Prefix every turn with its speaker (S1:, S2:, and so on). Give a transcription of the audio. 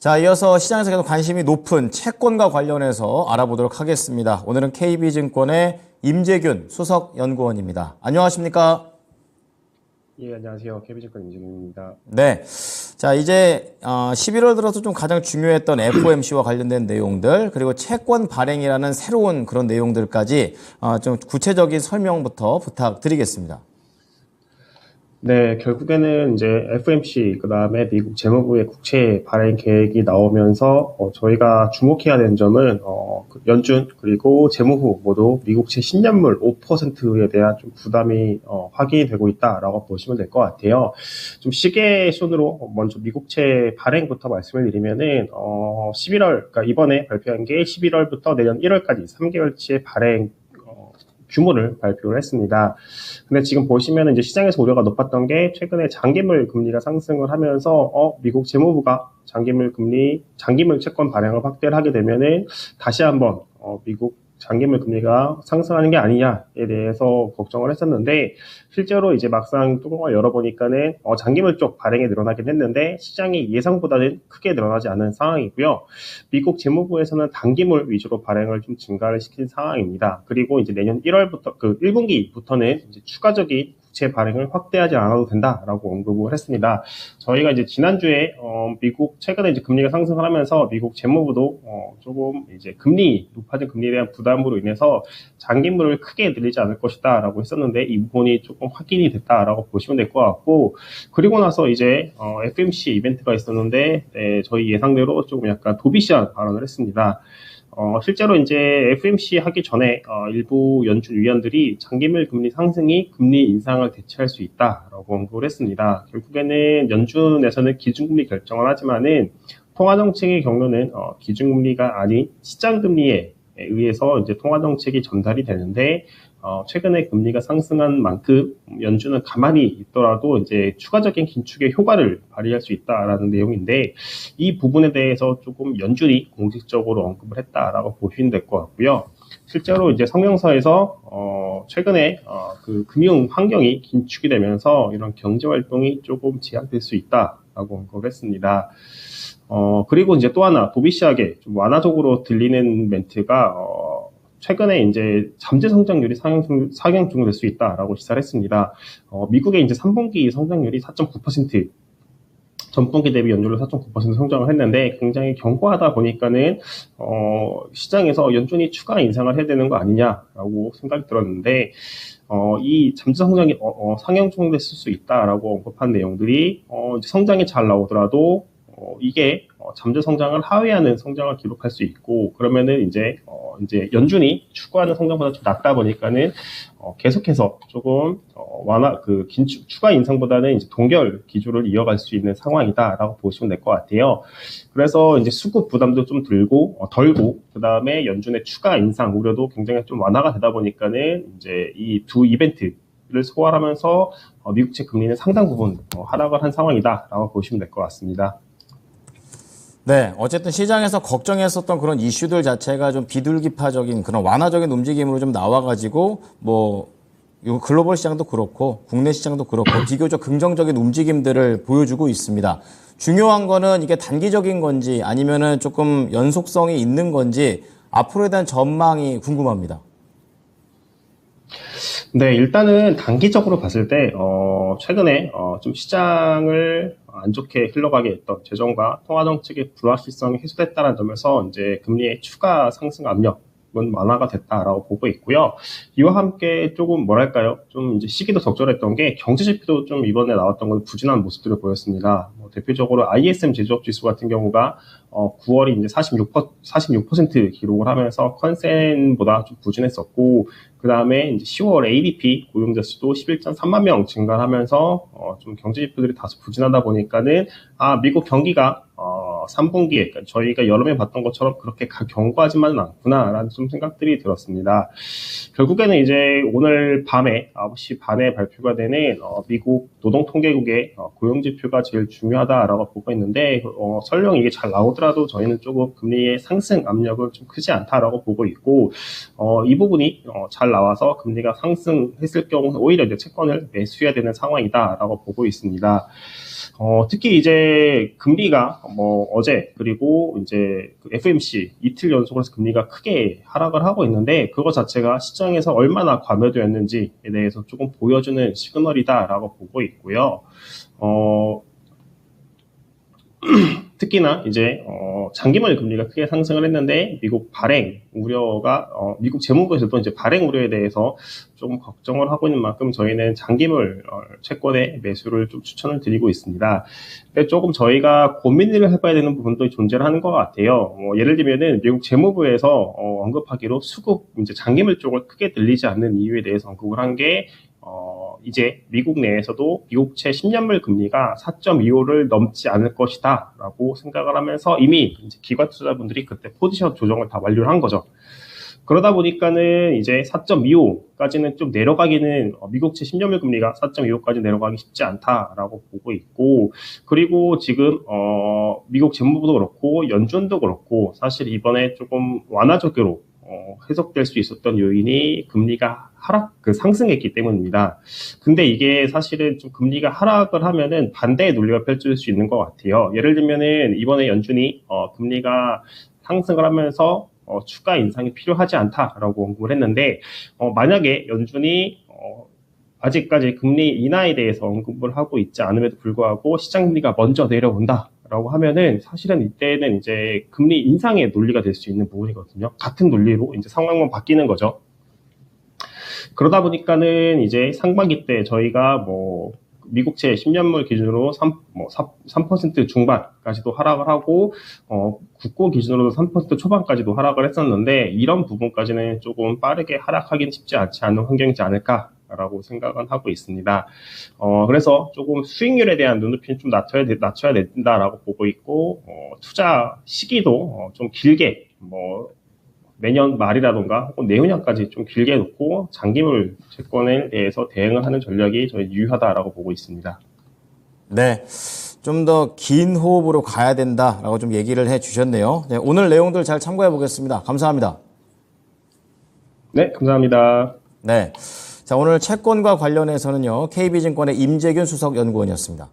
S1: 자, 이어서 시장에서 계속 관심이 높은 채권과 관련해서 알아보도록 하겠습니다. 오늘은 KB증권의 임재균 수석연구원입니다. 안녕하십니까?
S2: 예, 안녕하세요. KB증권 임진웅입니다.
S1: 네. 자, 이제 11월 들어서 좀 가장 중요했던 FOMC와 관련된 내용들, 그리고 채권 발행이라는 새로운 그런 내용들까지 좀 구체적인 설명부터 부탁드리겠습니다.
S2: 네, 결국에는 이제 FOMC, 그 다음에 미국 재무부의 국채 발행 계획이 나오면서 저희가 주목해야 되는 점은 연준 그리고 재무부 모두 미국채 신년물 5%에 대한 좀 부담이 확인이 되고 있다라고 보시면 될 것 같아요. 좀 시계 순으로 먼저 미국채 발행부터 말씀을 드리면은 11월, 그러니까 이번에 발표한 게 11월부터 내년 1월까지 3개월치의 발행 규모를 발표를 했습니다. 근데 지금 보시면 이제 시장에서 우려가 높았던 게 최근에 장기물 금리가 상승을 하면서 미국 재무부가 장기물 채권 발행을 확대를 하게 되면은 다시 한번 미국 장기물 금리가 상승하는 게 아니냐에 대해서 걱정을 했었는데 실제로 이제 막상 뚜껑을 열어보니까는 장기물 쪽 발행이 늘어나긴 했는데 시장이 예상보다는 크게 늘어나지 않은 상황이고요. 미국 재무부에서는 단기물 위주로 발행을 좀 증가를 시킨 상황입니다. 그리고 이제 내년 1월부터 1분기부터는 이제 추가적인 국채 발행을 확대하지 않아도 된다라고 언급을 했습니다. 저희가 이제 지난주에 미국 최근에 이제 금리가 상승을 하면서 미국 재무부도 조금 이제 높아진 금리에 대한 부담으로 인해서 장기물을 크게 늘리지 않을 것이다라고 했었는데 이 부분이 조금 확인이 됐다라고 보시면 될 것 같고, 그리고 나서 이제 FOMC 이벤트가 있었는데 저희 예상대로 조금 약간 도비시한 발언을 했습니다. 실제로 이제 FOMC 하기 전에 일부 연준 위원들이 장기물 금리 상승이 금리 인상을 대체할 수 있다라고 언급을 했습니다. 결국에는 연준에서는 기준금리 결정을 하지만은 통화정책의 경우는 기준금리가 아닌 시장금리에 의해서 이제 통화정책이 전달이 되는데 최근에 금리가 상승한 만큼 연준은 가만히 있더라도 이제 추가적인 긴축의 효과를 발휘할 수 있다라는 내용인데 이 부분에 대해서 조금 연준이 공식적으로 언급을 했다라고 보시면 될 것 같고요. 실제로 이제 성명서에서 최근에 그 금융 환경이 긴축이 되면서 이런 경제 활동이 조금 제한될 수 있다라고 언급을 했습니다. 그리고 이제 또 하나 도비시하게 좀 완화적으로 들리는 멘트가 최근에 이제 잠재 성장률이 상향 중될 수 있다라고 시사를 했습니다. 미국의 이제 3분기 성장률이 4.9%, 전분기 대비 연율로 4.9% 성장을 했는데 굉장히 견고하다 보니까는 시장에서 연준이 추가 인상을 해야 되는 거 아니냐라고 생각이 들었는데 이 잠재 성장이 상향 중됐을 수 있다라고 언급한 내용들이 이제 성장이 잘 나오더라도 이게 잠재 성장을 하회하는 성장을 기록할 수 있고, 그러면은 이제 연준이 추구하는 성장보다 좀 낮다 보니까는 계속해서 조금 추가 인상보다는 이제 동결 기조를 이어갈 수 있는 상황이다라고 보시면 될 것 같아요. 그래서 이제 수급 부담도 좀 덜고 그 다음에 연준의 추가 인상 우려도 굉장히 좀 완화가 되다 보니까는 이제 이 두 이벤트를 소화하면서 미국채 금리는 상당 부분 하락을 한 상황이다라고 보시면 될 것 같습니다.
S1: 네, 어쨌든 시장에서 걱정했었던 그런 이슈들 자체가 좀 비둘기파적인 그런 완화적인 움직임으로 좀 나와가지고 글로벌 시장도 그렇고 국내 시장도 그렇고 비교적 긍정적인 움직임들을 보여주고 있습니다. 중요한 거는 이게 단기적인 건지 아니면은 조금 연속성이 있는 건지 앞으로에 대한 전망이 궁금합니다.
S2: 네, 일단은 단기적으로 봤을 때, 최근에, 좀 시장을 안 좋게 흘러가게 했던 재정과 통화정책의 불확실성이 해소됐다는 점에서 이제 금리의 추가 상승 압력은 완화가 됐다라고 보고 있고요. 이와 함께 조금 좀 이제 시기도 적절했던 게 경제 지표도 좀 이번에 나왔던 건 부진한 모습들을 보였습니다. 대표적으로 ISM 제조업 지수 같은 경우가 9월이 이제 46% 기록을 하면서 컨센보다 좀 부진했었고, 그 다음에 이제 10월 ADP 고용자 수도 11.3만 명 증가하면서 좀 경제 지표들이 다소 부진하다 보니까는 미국 경기가 3분기에 그러니까 저희가 여름에 봤던 것처럼 그렇게 견고하지만은 않구나라는 좀 생각들이 들었습니다. 결국에는 이제 오늘 밤에 9시 반에 발표가 되는 미국 노동통계국의 고용지표가 제일 중요하다라고 보고 있는데 설령 이게 잘 나오더라도 저희는 조금 금리의 상승 압력은 좀 크지 않다라고 보고 있고 이 부분이 잘 나와서 금리가 상승했을 경우 오히려 이제 채권을 매수해야 되는 상황이다라고 보고 있습니다. 특히 이제 금리가 어제 그리고 이제 그 FMC 이틀 연속으로 해서 금리가 크게 하락을 하고 있는데 그거 자체가 시장에서 얼마나 과매도였는지에 대해서 조금 보여주는 시그널이다라고 보고 있고요. 특히나 이제 장기물 금리가 크게 상승을 했는데 미국 발행 우려가 미국 재무부에서도 이제 발행 우려에 대해서 조금 걱정을 하고 있는 만큼 저희는 장기물 채권의 매수를 좀 추천을 드리고 있습니다. 근데 조금 저희가 고민을 해봐야 되는 부분도 존재를 하는 것 같아요. 예를 들면은 미국 재무부에서 언급하기로 수급 이제 장기물 쪽을 크게 들리지 않는 이유에 대해서 언급을 한 게 이제 미국 내에서도 미국채 10년물 금리가 4.25를 넘지 않을 것이다 라고 생각을 하면서 이미 이제 기관 투자자분들이 그때 포지션 조정을 다 완료를 한 거죠. 그러다 보니까는 이제 4.25까지는 좀 내려가기는 미국채 10년물 금리가 4.25까지 내려가기 쉽지 않다라고 보고 있고 그리고 지금 미국 재무부도 그렇고 연준도 그렇고 사실 이번에 조금 완화적으로 해석될 수 있었던 요인이 금리가 상승했기 때문입니다. 근데 이게 사실은 좀 금리가 하락을 하면은 반대의 논리가 펼쳐질 수 있는 것 같아요. 예를 들면은 이번에 연준이 금리가 상승을 하면서 추가 인상이 필요하지 않다라고 언급을 했는데 만약에 연준이 아직까지 금리 인하에 대해서 언급을 하고 있지 않음에도 불구하고 시장 금리가 먼저 내려온다라고 하면은 사실은 이때는 이제 금리 인상의 논리가 될 수 있는 부분이거든요. 같은 논리로 이제 상황만 바뀌는 거죠. 그러다 보니까는 이제 상반기 때 저희가 미국채 10년물 기준으로 3% 중반까지도 하락을 하고, 국고 기준으로도 3% 초반까지도 하락을 했었는데, 이런 부분까지는 조금 빠르게 하락하기는 쉽지 않은 환경이지 않을까라고 생각은 하고 있습니다. 그래서 조금 수익률에 대한 눈높이는 좀 낮춰야 된다라고 보고 있고, 투자 시기도 좀 길게, 내년 말이라던가 혹은 내후년까지 좀 길게 놓고 장기물 채권에 대해서 대응을 하는 전략이 저희 유효하다라고 보고 있습니다.
S1: 네. 좀 더 긴 호흡으로 가야 된다라고 좀 얘기를 해 주셨네요. 네, 오늘 내용들 잘 참고해 보겠습니다. 감사합니다.
S2: 네, 감사합니다.
S1: 네. 자, 오늘 채권과 관련해서는요, KB증권의 임재균 수석연구원이었습니다.